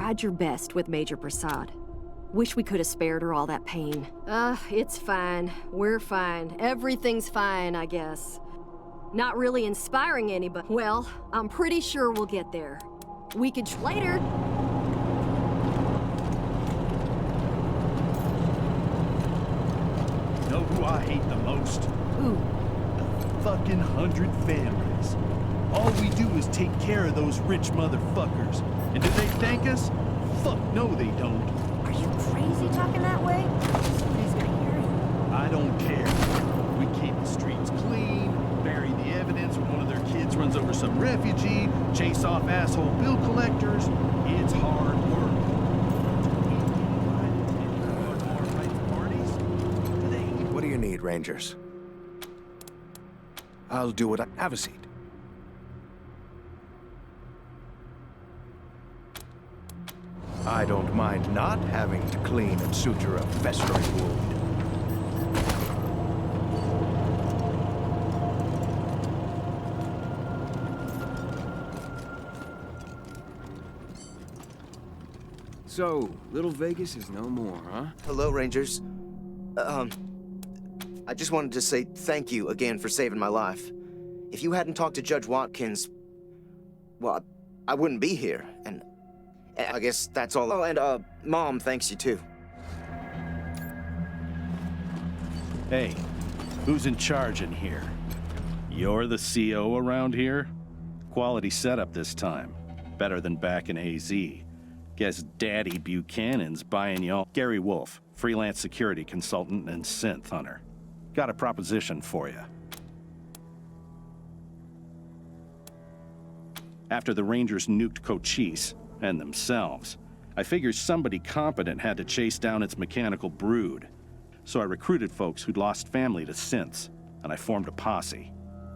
tried your best with Major Prasad. Wish we could have spared her all that pain. It's fine. We're fine. Everything's fine, I guess. Not really inspiring anybody. Well, I'm pretty sure we'll get there. We could later. Know who I hate the most? Ooh. The fucking 100 families. All we do is take care of those rich motherfuckers. And do they thank us? Fuck no, they don't. Are you crazy talking that way? Somebody's gonna hear you. I don't care. We keep the streets clean, bury the evidence when one of their kids runs over some refugee, chase off asshole bill collectors. It's hard work. What do you need, Rangers? I'll do what I... Have a seat. I don't mind not having to clean and suture a festering wound. So, Little Vegas is no more, huh? Hello, Rangers. I just wanted to say thank you again for saving my life. If you hadn't talked to Judge Watkins, well, I wouldn't be here, and I guess that's all. Oh, and, Mom thanks you, too. Hey, who's in charge in here? You're the CO around here? Quality setup this time. Better than back in AZ. Guess Daddy Buchanan's buying y'all. Gary Wolf, freelance security consultant and synth hunter. Got a proposition for you. After the Rangers nuked Cochise, and themselves, I figured somebody competent had to chase down its mechanical brood. So I recruited folks who'd lost family to synths, and I formed a posse.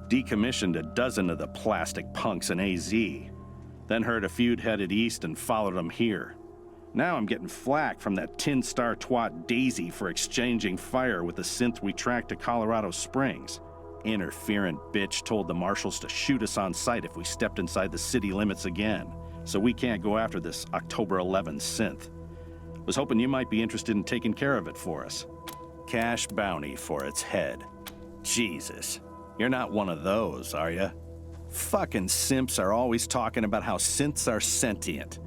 Decommissioned a dozen of the plastic punks in AZ. Then heard a feud headed east and followed them here. Now I'm getting flack from that tin star twat Daisy for exchanging fire with the synth we tracked to Colorado Springs. Interferent bitch told the marshals to shoot us on sight if we stepped inside the city limits again. So we can't go after this October 11 synth. Was hoping you might be interested in taking care of it for us. Cash bounty for its head. Jesus, you're not one of those, are you? Fucking simps are always talking about how synths are sentient.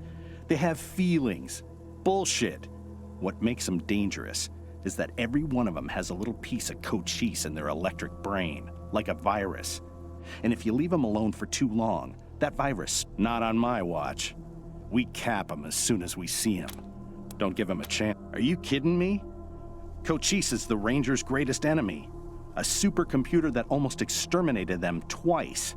They have feelings. Bullshit. What makes them dangerous is that every one of them has a little piece of Cochise in their electric brain, like a virus. And if you leave them alone for too long, that virus, not on my watch. We cap them as soon as we see them. Don't give them a chance. Are you kidding me? Cochise is the Rangers' greatest enemy. A supercomputer that almost exterminated them twice,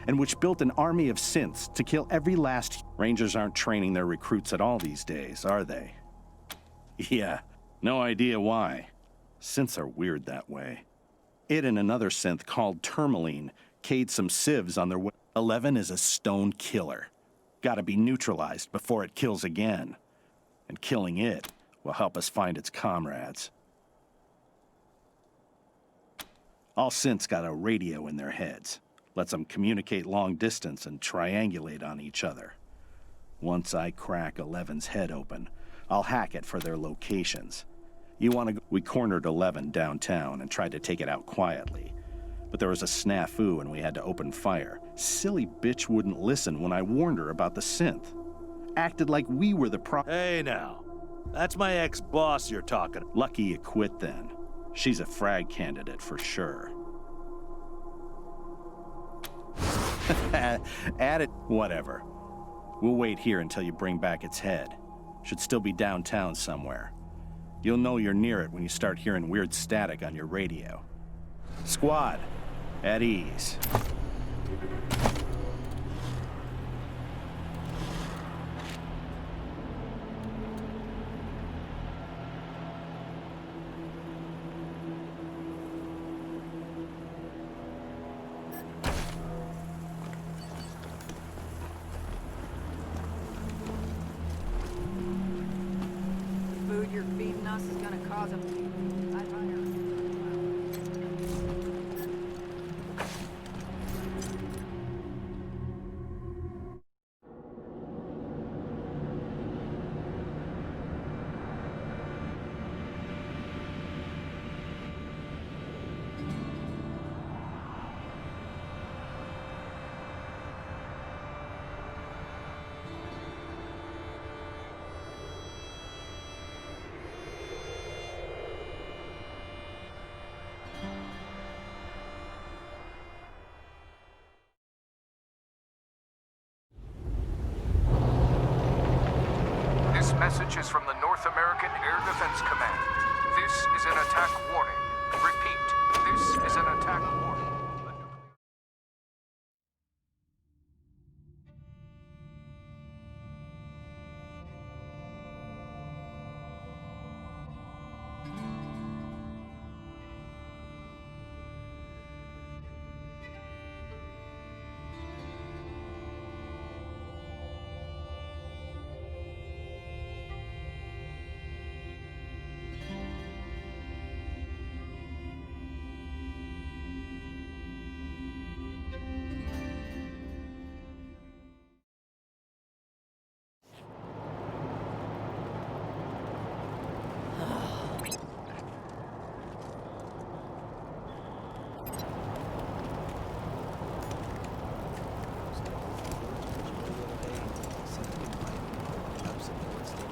and which built an army of synths to kill every last... Rangers aren't training their recruits at all these days, are they? Yeah, no idea why. Synths are weird that way. It and another synth called Tourmaline K'd some civs on their way. 11 is a stone killer. Gotta be neutralized before it kills again. And killing it will help us find its comrades. All synths got a radio in their heads. Lets them communicate long distance and triangulate on each other. Once I crack 11's head open, I'll hack it for their locations. You wanna go? We cornered 11 downtown and tried to take it out quietly. But there was a snafu and we had to open fire. Silly bitch wouldn't listen when I warned her about the synth. Acted like we were the Hey now, that's my ex-boss you're talking. Lucky you quit then. She's a frag candidate for sure. Add it, whatever. We'll wait here until you bring back its head. Should still be downtown somewhere. You'll know you're near it when you start hearing weird static on your radio. Squad, at ease. Food you're feeding us is gonna cause a... message is from the North American Air Defense Command. This is an attack warning. Repeat, this is an attack warning.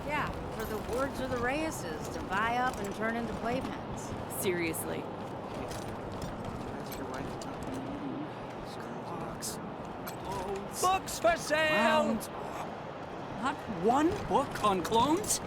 Yeah, for the Wards or the Reyes's to buy up and turn into playpens. Seriously. Books for sale! Not one book on clones?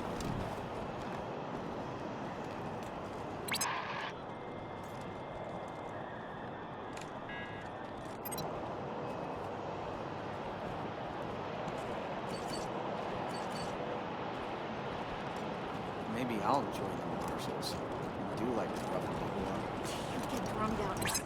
Maybe I'll join the Marshals. I do like to rough people up. You get drummed out.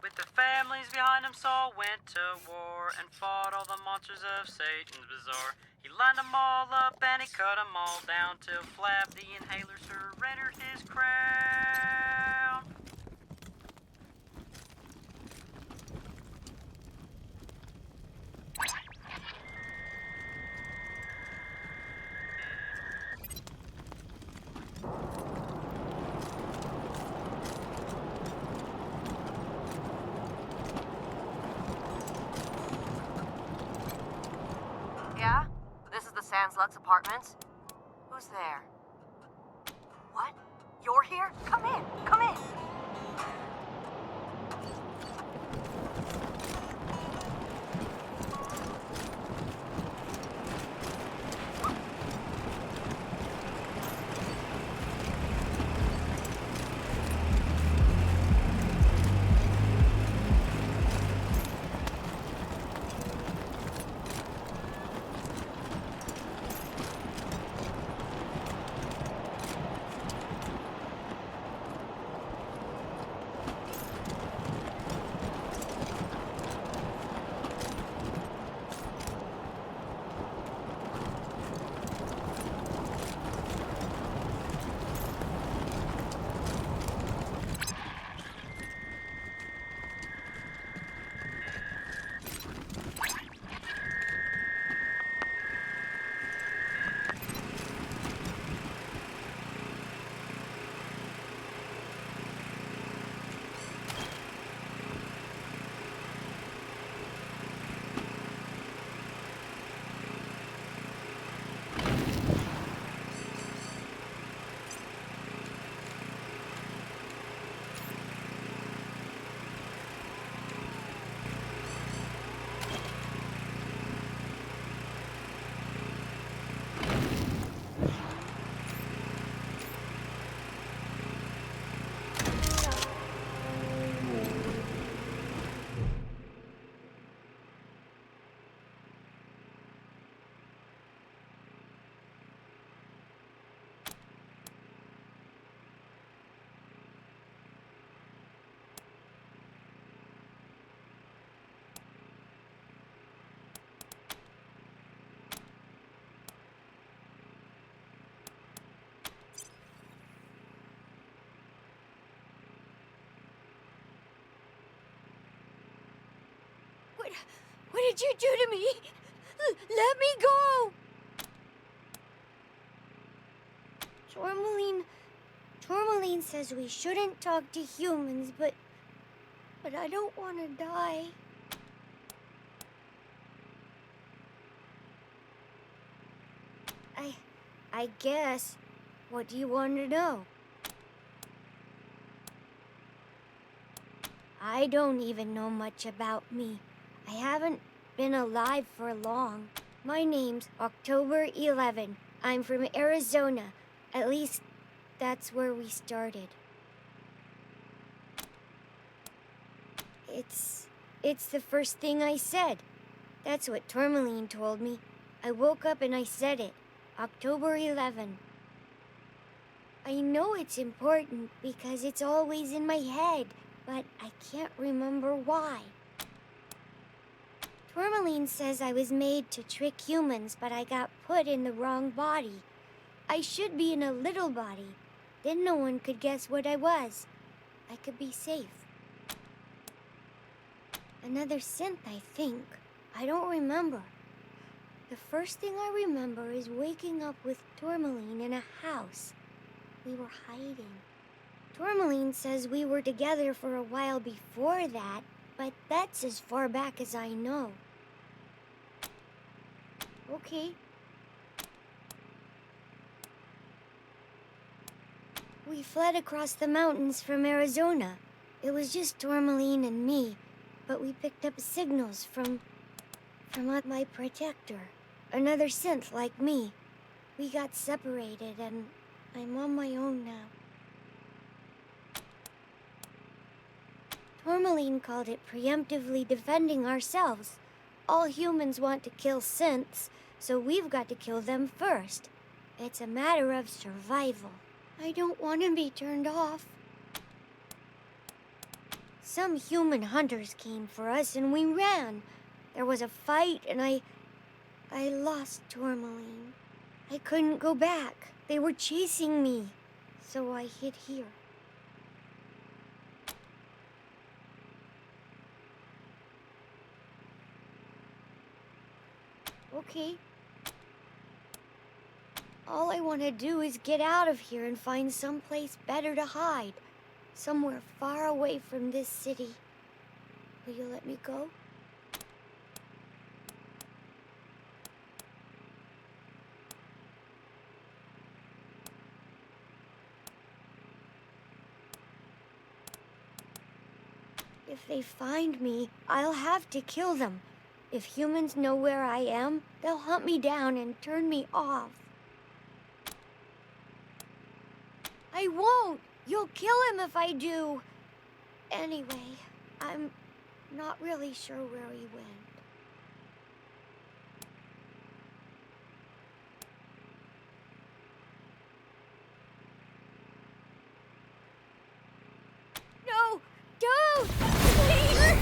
With the families behind him, Saul went to war and fought all the monsters of Satan's bazaar. He lined them all up and he cut them all down till Flab the Inhaler surrendered his crown. Yeah? This is the Sans Lux Apartments? Who's there? What? You're here? Come in! Come in! What did you do to me? Let me go! Tourmaline says we shouldn't talk to humans, but I don't want to die. I guess. What do you want to know? I don't even know much about me. I haven't been alive for long. My name's October 11. I'm from Arizona. At least, that's where we started. It's the first thing I said. That's what Tourmaline told me. I woke up and I said it. October 11. I know it's important because it's always in my head, but I can't remember why. Tourmaline says I was made to trick humans, but I got put in the wrong body. I should be in a little body. Then no one could guess what I was. I could be safe. Another synth, I think. I don't remember. The first thing I remember is waking up with Tourmaline in a house. We were hiding. Tourmaline says we were together for a while before that, but that's as far back as I know. Okay. We fled across the mountains from Arizona. It was just Tourmaline and me, but we picked up signals from my protector. Another synth like me. We got separated and I'm on my own now. Tourmaline called it preemptively defending ourselves. All humans want to kill synths, so we've got to kill them first. It's a matter of survival. I don't want to be turned off. Some human hunters came for us and we ran. There was a fight and I lost Tourmaline. I couldn't go back. They were chasing me, so I hid here. Okay. All I want to do is get out of here and find someplace better to hide. Somewhere far away from this city. Will you let me go? If they find me, I'll have to kill them. If humans know where I am, they'll hunt me down and turn me off. I won't! You'll kill him if I do! Anyway, I'm not really sure where he went. No! Don't! Please!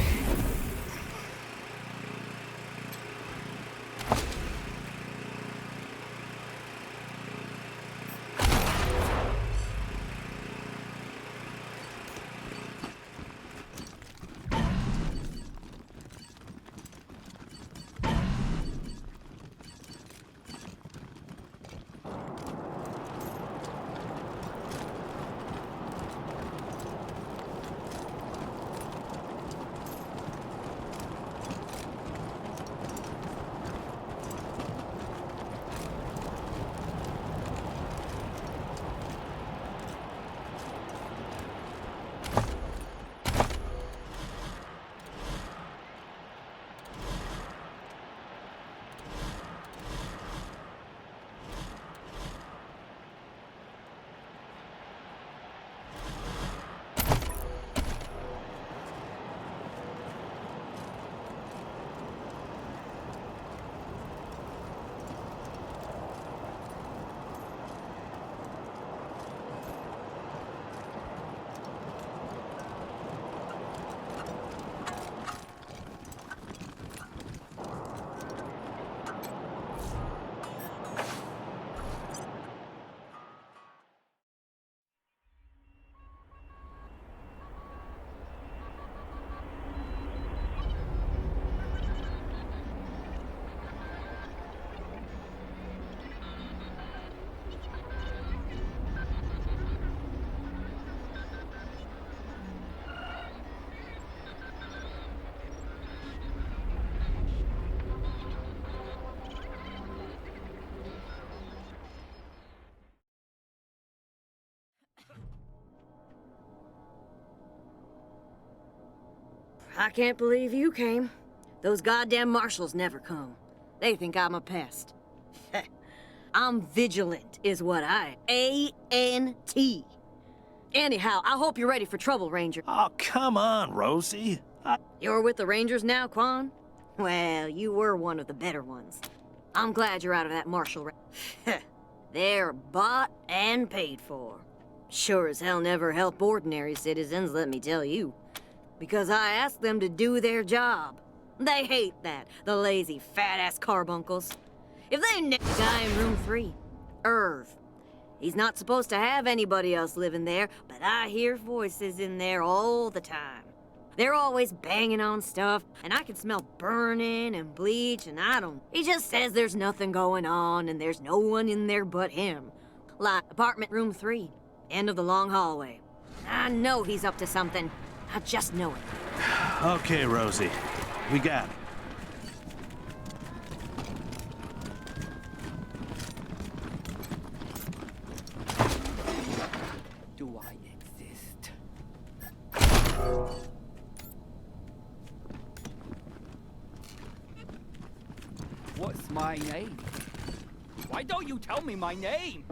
I can't believe you came. Those goddamn marshals never come. They think I'm a pest. I'm vigilant, is what I am. A-N-T. Anyhow, I hope you're ready for trouble, Ranger. Oh, come on, Rosie. You're with the Rangers now, Quan? Well, you were one of the better ones. I'm glad you're out of that marshal. They're bought and paid for. Sure as hell never help ordinary citizens, let me tell you. Because I asked them to do their job. They hate that, the lazy, fat-ass carbuncles. If they the guy in room 3, Irv. He's not supposed to have anybody else living there, but I hear voices in there all the time. They're always banging on stuff, and I can smell burning and bleach, and I don't... He just says there's nothing going on, and there's no one in there but him. Like apartment room 3, end of the long hallway. I know he's up to something. I just know it. Okay, Rosie. We got it. Do I exist? What's my name? Why don't you tell me my name?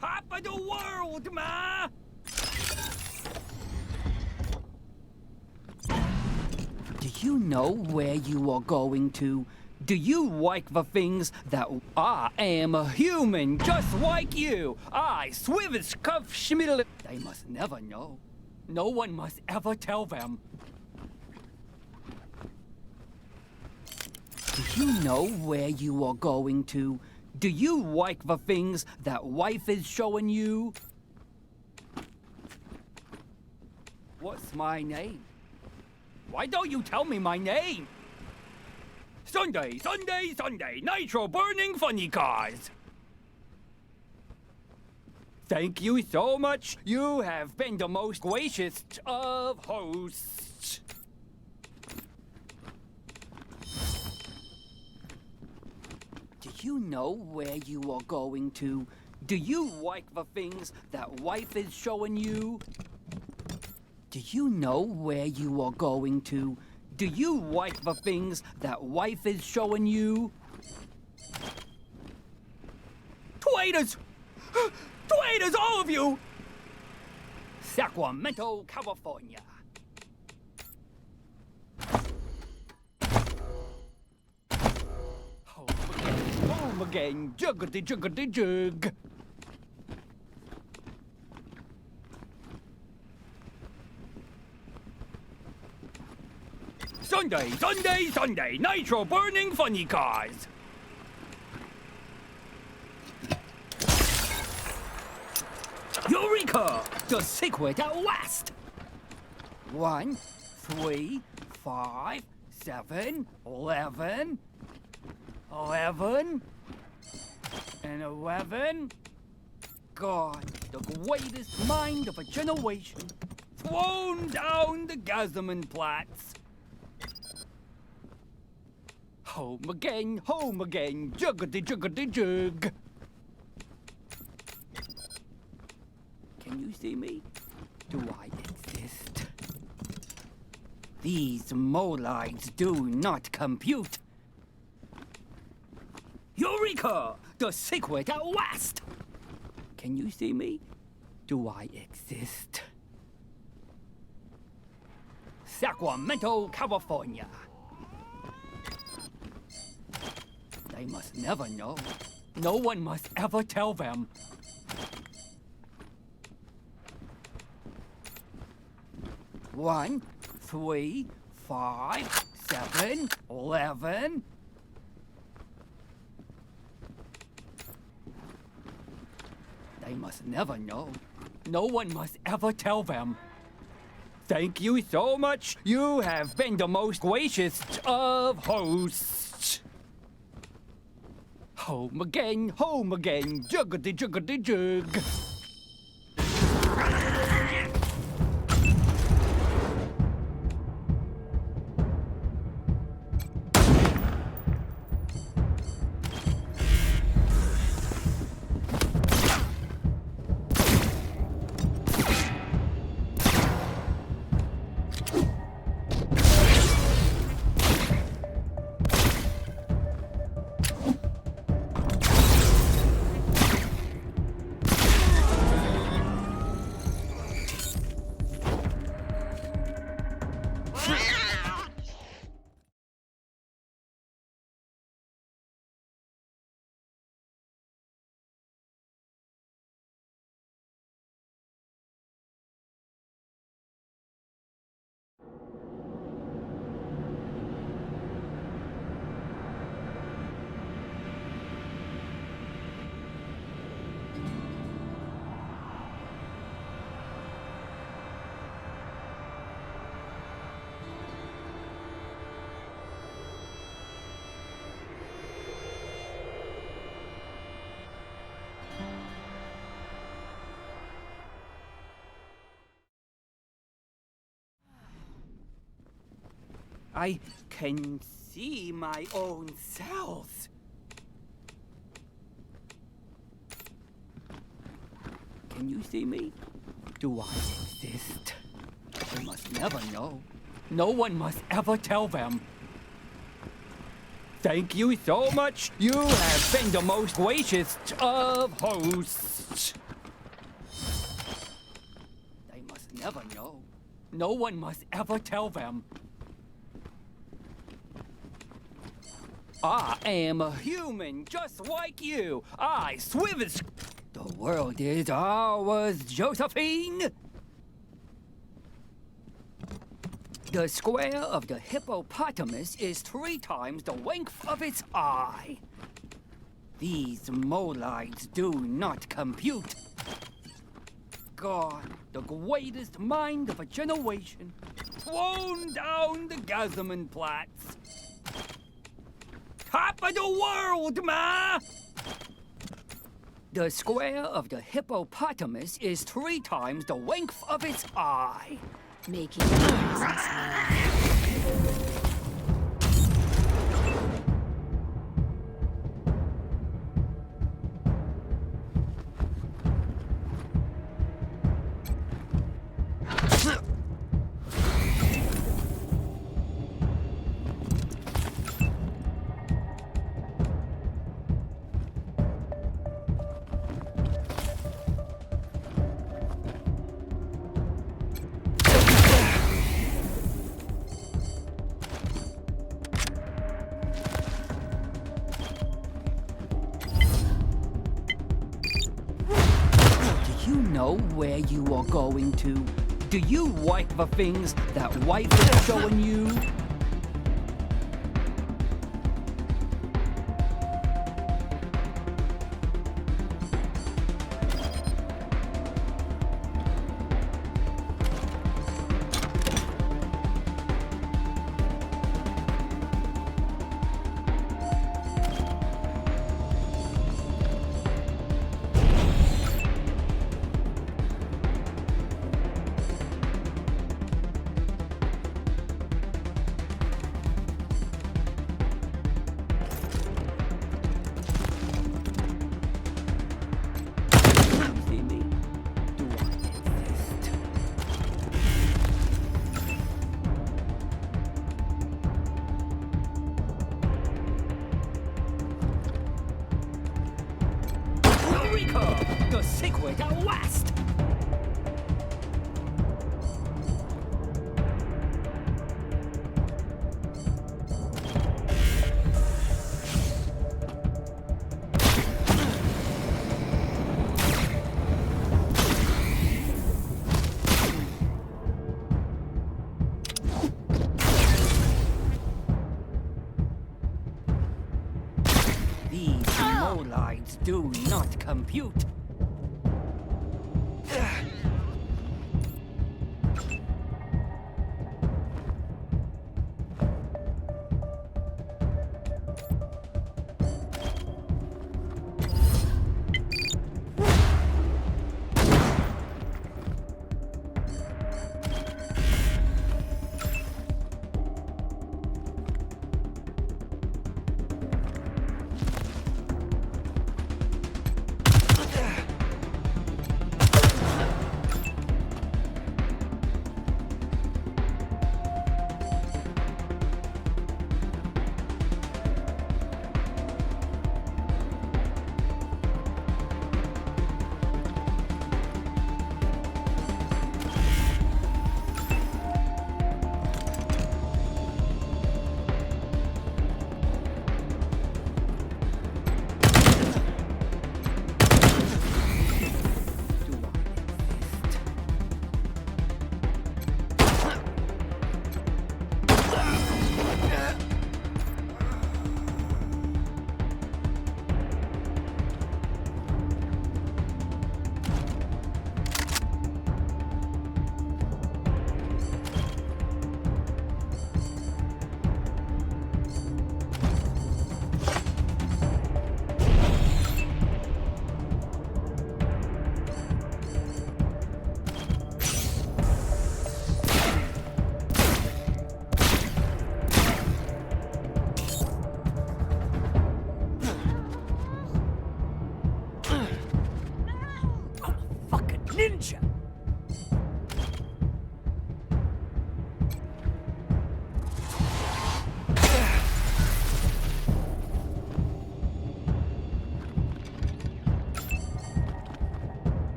Top of the world, ma! Do you know where you are going to? Do you like the things that I am a human just like you? I Swivis Cuff Schmiddle. They must never know. No one must ever tell them. Do you know where you are going to? Do you like the things that wife is showing you? What's my name? Why don't you tell me my name? Sunday, Sunday, Sunday, nitro burning funny cars. Thank you so much. You have been the most gracious of hosts. Do you know where you are going to? Do you like the things that wife is showing you? Do you know where you are going to? Do you like the things that wife is showing you? Traitors! Traitors, all of you! Sacramento, California. Home again, juggity juggity jug. Sunday, Sunday, Sunday, nitro burning funny cars. Eureka! The secret at last! 1, 3, 5, 7, 11, 11, and 11. God, the greatest mind of a generation, thrown down the Gazaman-Platz. Home again, juggity juggity jug. Can you see me? Do I exist? These molides do not compute. Eureka! The secret at last! Can you see me? Do I exist? Sacramento, California. They must never know. No one must ever tell them. One, 3, 5, 7, 11. They must never know. No one must ever tell them. Thank you so much. You have been the most gracious of hosts. Home again, juggity juggity jug. I can see my own cells. Can you see me? Do I exist? They must never know. No one must ever tell them. Thank you so much. You have been the most gracious of hosts. They must never know. No one must ever tell them. I am a human just like you. I swim as... The world is ours, Josephine. The square of the hippopotamus is 3 times the length of its eye. These molides do not compute. God, the greatest mind of a generation, thrown down the Gazaman-Platz. Top of the world, ma! The square of the hippopotamus is 3 times the length of its eye. Making presence. Where you are going to? Do you like the things that wife is showing you? The secret at last! do not compute. Ninja!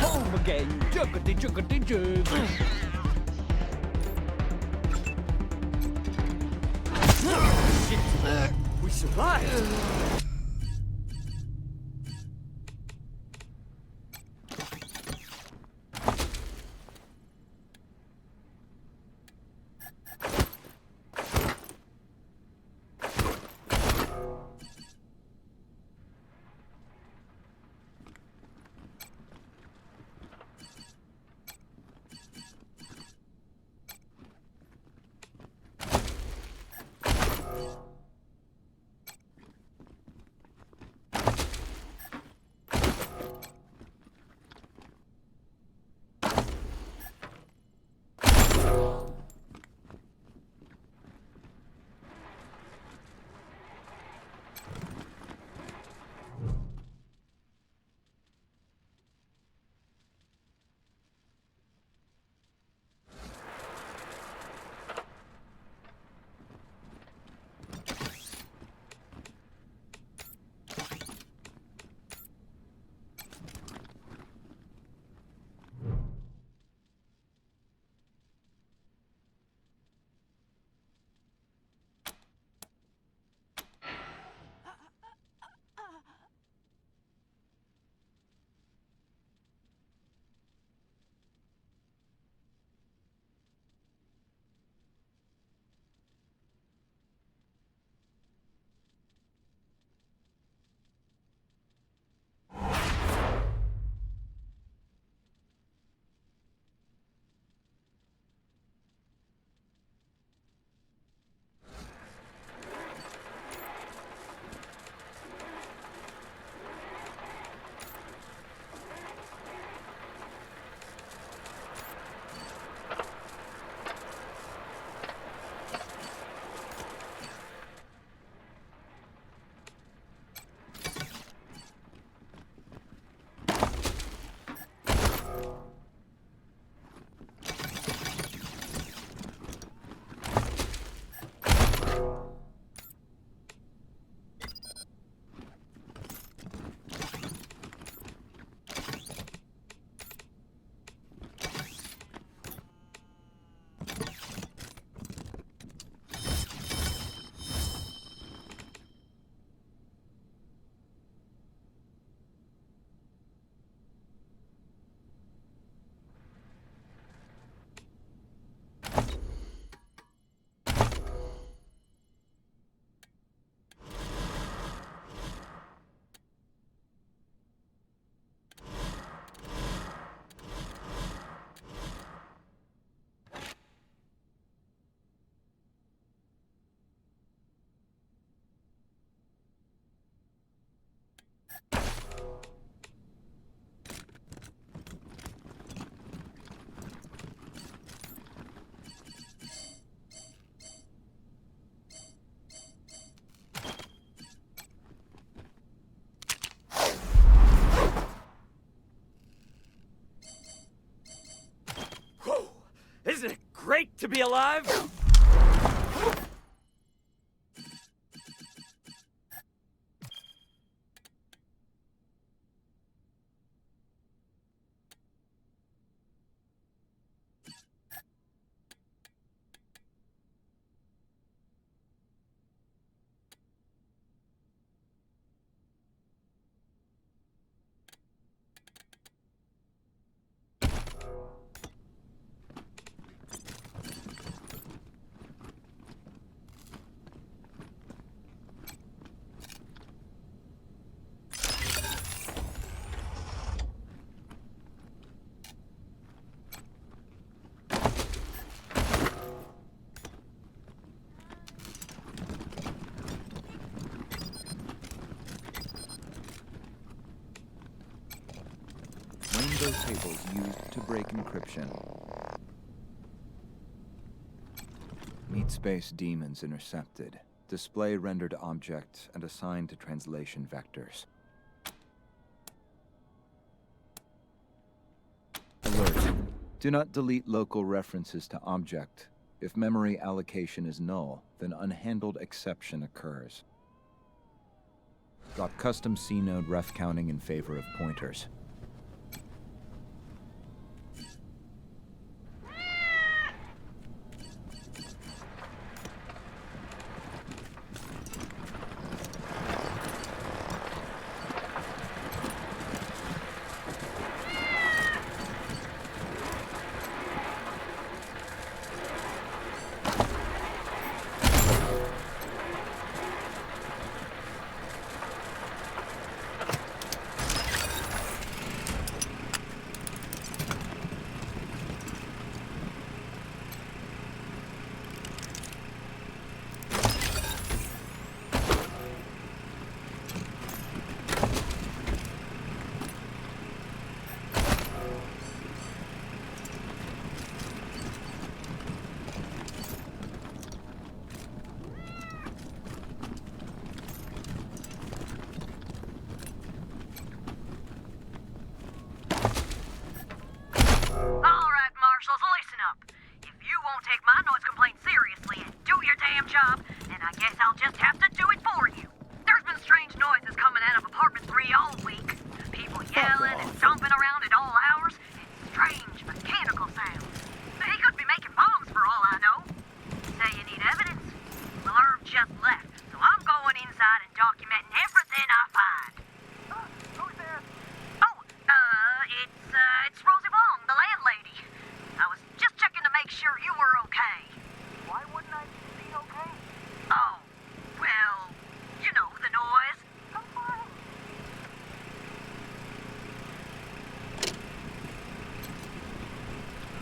Home again, juggity juggity jug. Shit, we survived. great to be alive! Rainbow tables used to break encryption. Meet space demons intercepted. Display rendered object and assigned to translation vectors. Alert. Do not delete local references to object. If memory allocation is null, then unhandled exception occurs. Drop custom C-node ref counting in favor of pointers.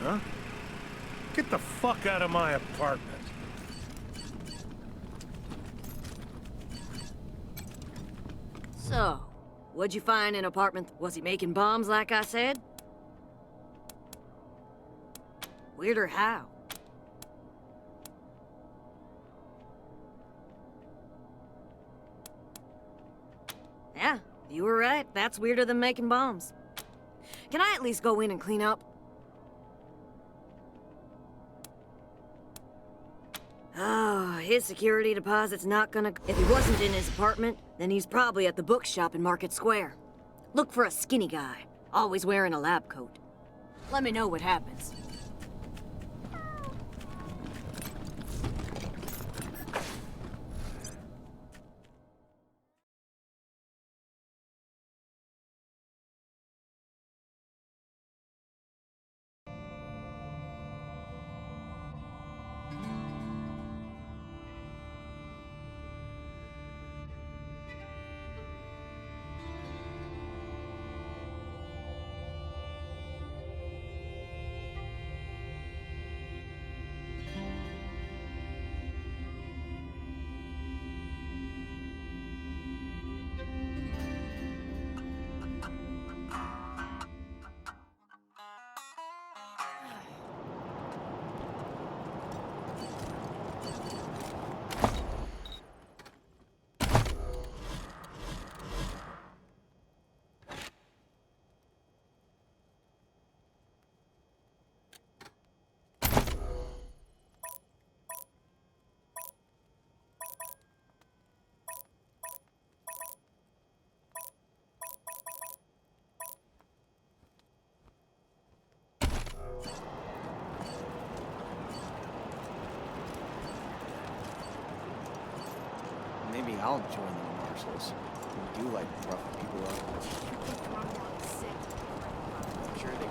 Huh? Get the fuck out of my apartment. So, what'd you find in apartment? Was he making bombs like I said? Weirder how? Yeah, you were right. That's weirder than making bombs. Can I at least go in and clean up? Oh, his security deposit's not gonna... If he wasn't in his apartment, then he's probably at the bookshop in Market Square. Look for a skinny guy, always wearing a lab coat. Let me know what happens. Maybe I'll join the marshals. We do like roughing people up. I'm sure they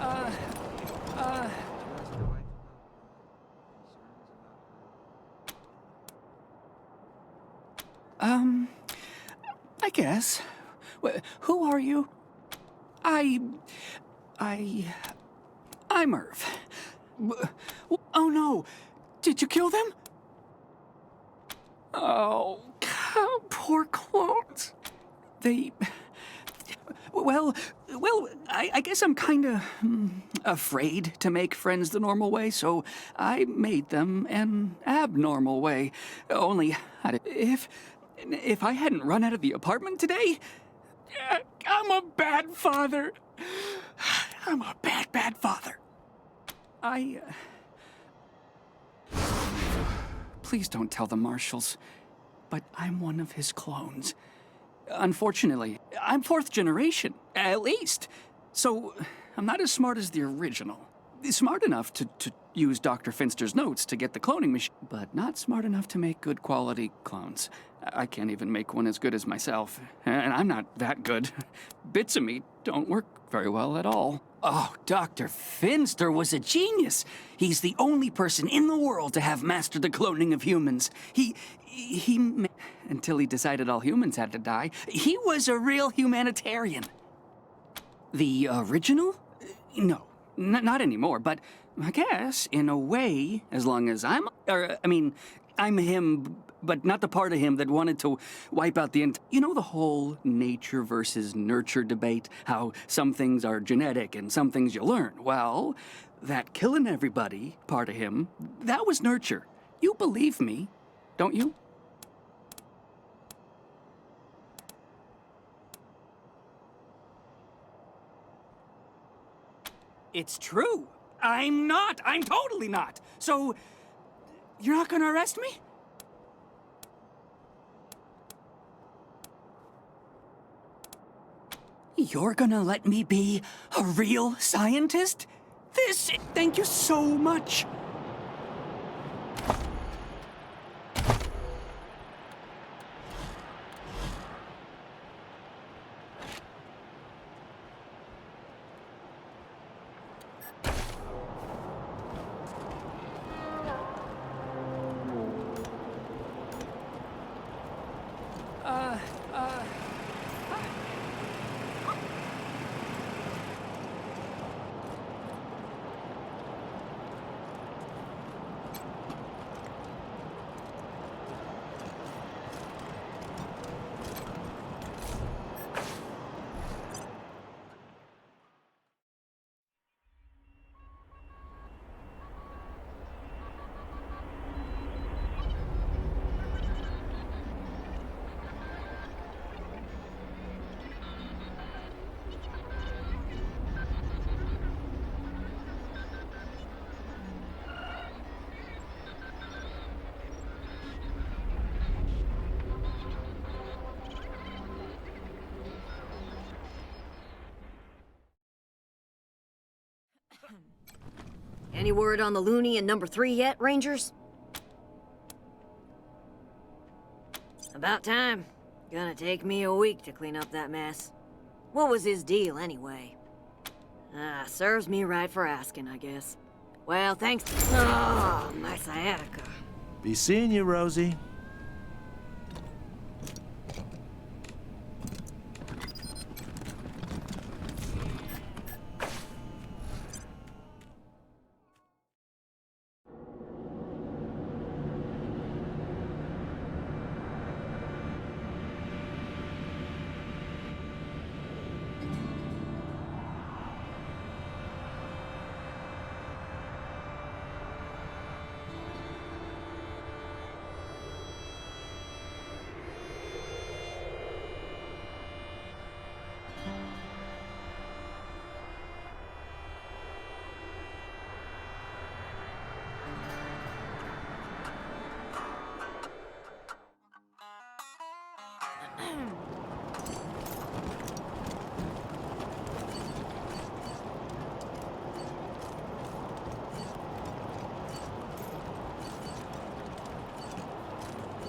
I guess. Who are you? I'm Irv. Oh no! Did you kill them? Oh, poor clones. They... Well, I guess I'm kinda afraid to make friends the normal way, so I made them an abnormal way. Only, if I hadn't run out of the apartment today, I'm a bad father. I'm a bad father. Please don't tell the marshals, but I'm one of his clones. Unfortunately, I'm 4th generation, at least. So, I'm not as smart as the original. Smart enough to use Dr. Finster's notes to get the cloning machine, but not smart enough to make good quality clones. I can't even make one as good as myself, and I'm not that good. Bits of me don't work very well at all. Oh, Dr. Finster was a genius. He's the only person in the world to have mastered the cloning of humans. Until he decided all humans had to die, he was a real humanitarian. The original? No, not anymore, but I guess, in a way, as long as I'm him, but not the part of him that wanted to wipe out the You know the whole nature versus nurture debate? How some things are genetic and some things you learn? Well, that killing everybody part of him, that was nurture. You believe me, don't you? It's true. I'm not. I'm totally not. So, you're not gonna arrest me? You're gonna let me be a real scientist? Thank you so much. Any word on the loony in number 3 yet, Rangers? About time. Gonna take me a week to clean up that mess. What was his deal, anyway? Serves me right for asking, I guess. Well, thanks. Oh, my sciatica. Be seeing you, Rosie.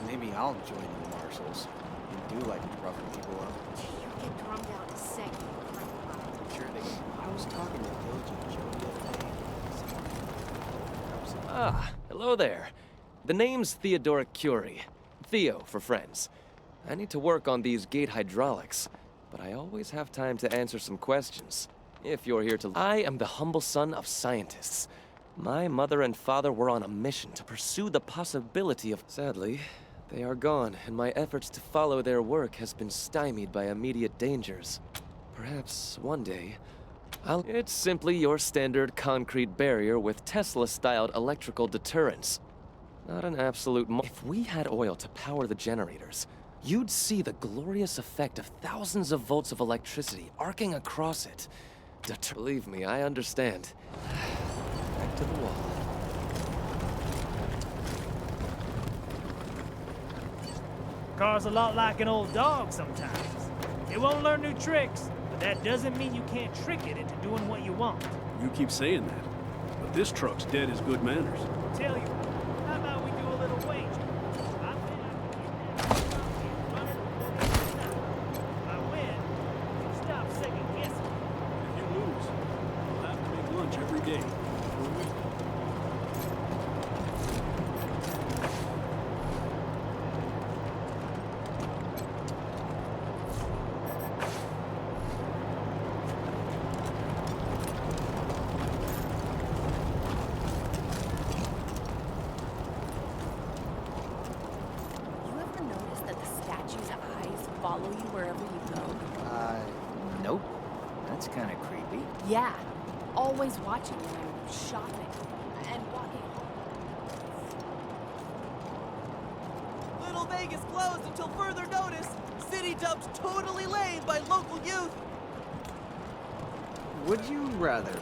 Maybe I'll join the marshals. marshals. They do like roughing people up. You get drummed out in a second. Sure they do. I was talking to Diligent Joe the other day. Ah, hello there. The name's Theodoric Curie. Theo for friends. I need to work on these gate hydraulics, but I always have time to answer some questions. If you're here to... I am the humble son of scientists. My mother and father were on a mission to pursue the possibility of... Sadly, they are gone, and my efforts to follow their work has been stymied by immediate dangers. Perhaps one day, It's simply your standard concrete barrier with Tesla-styled electrical deterrence. Not an absolute If we had oil to power the generators, you'd see the glorious effect of thousands of volts of electricity arcing across it. Believe me, I understand. Back to the wall. Car's a lot like an old dog sometimes. It won't learn new tricks, but that doesn't mean you can't trick it into doing what you want. You keep saying that, but this truck's dead as good manners. Tell you, how about we do a little wager? I bet I can get that truck and run it before we stop. If I win, you can stop second guessing. If you lose, you'll have to make lunch every day for a week. Follow you wherever you go? Nope. That's kind of creepy. Yeah. Always watching when I'm shopping and walking home. Little Vegas closed until further notice. City dumps totally laid by local youth. Would you rather?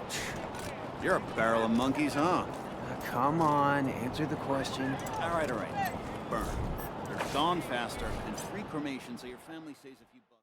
You're a barrel of monkeys, huh? Come on, answer the question. All right. Burn. You're gone faster, and free cremation so your family saves a few bucks.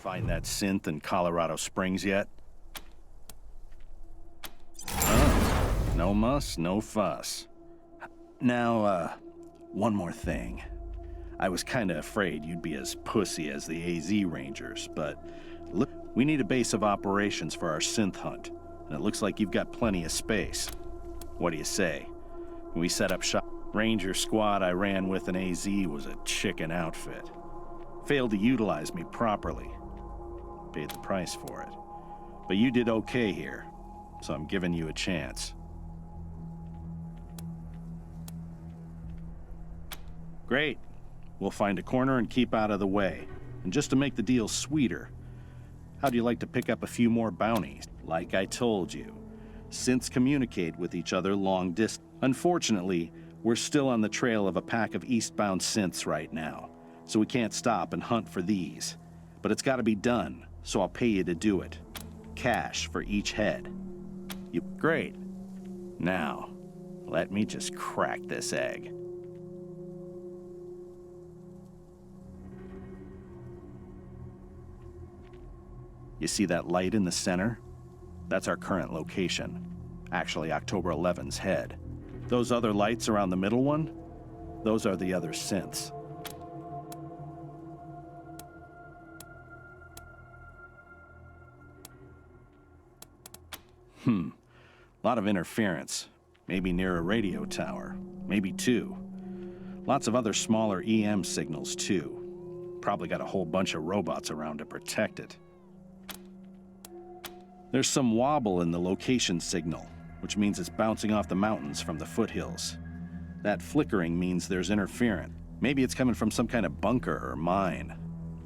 Find that synth in Colorado Springs yet? Oh, no muss, no fuss. Now, one more thing. I was kinda afraid you'd be as pussy as the AZ Rangers, but look, we need a base of operations for our synth hunt, and it looks like you've got plenty of space. What do you say? We set up shop. Ranger squad I ran with in AZ was a chicken outfit. Failed to utilize me properly. Paid the price for it. But you did okay here, so I'm giving you a chance. Great. We'll find a corner and keep out of the way. And just to make the deal sweeter, how'd you like to pick up a few more bounties? Like I told you, synths communicate with each other long distance. Unfortunately, we're still on the trail of a pack of eastbound synths right now, so we can't stop and hunt for these. But it's got to be done, so I'll pay you to do it. Cash for each head. Great. Now, let me just crack this egg. You see that light in the center? That's our current location. Actually, October 11's head. Those other lights around the middle one? Those are the other synths. Lot of interference. Maybe near a radio tower. Maybe two. Lots of other smaller EM signals, too. Probably got a whole bunch of robots around to protect it. There's some wobble in the location signal, which means it's bouncing off the mountains from the foothills. That flickering means there's interference. Maybe it's coming from some kind of bunker or mine.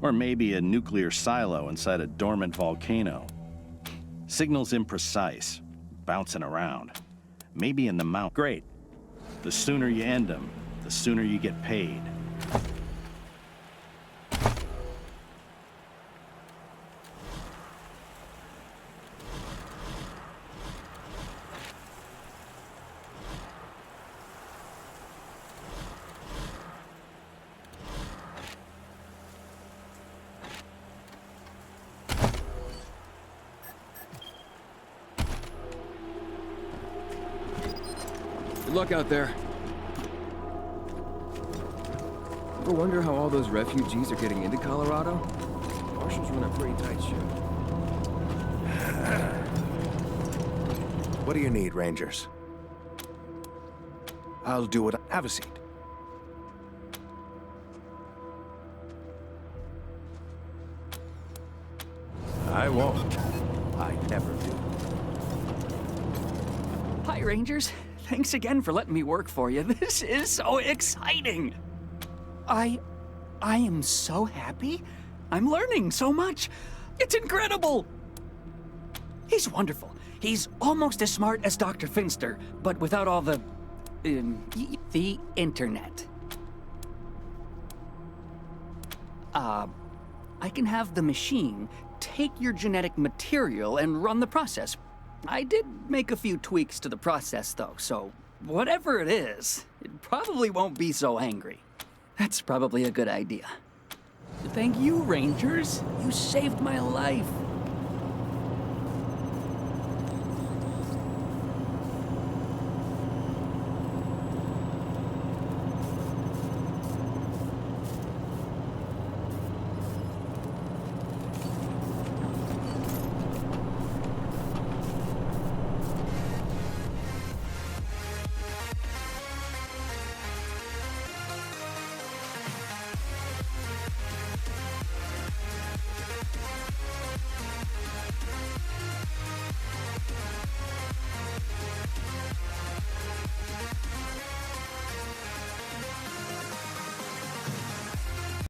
Or maybe a nuclear silo inside a dormant volcano. Signal's imprecise, bouncing around. Maybe in the mount. Great. The sooner you end them, the sooner you get paid. Good luck out there. Ever wonder how all those refugees are getting into Colorado? Marshals run a pretty tight ship. What do you need, Rangers? I'll do it. Have a seat. I won't. I never do. Hi, Rangers. Thanks again for letting me work for you. This is so exciting. I am so happy. I'm learning so much. It's incredible. He's wonderful. He's almost as smart as Dr. Finster, but without all the internet. I can have the machine take your genetic material and run the process. I did make a few tweaks to the process, though, so whatever it is, it probably won't be so angry. That's probably a good idea. Thank you, Rangers. You saved my life.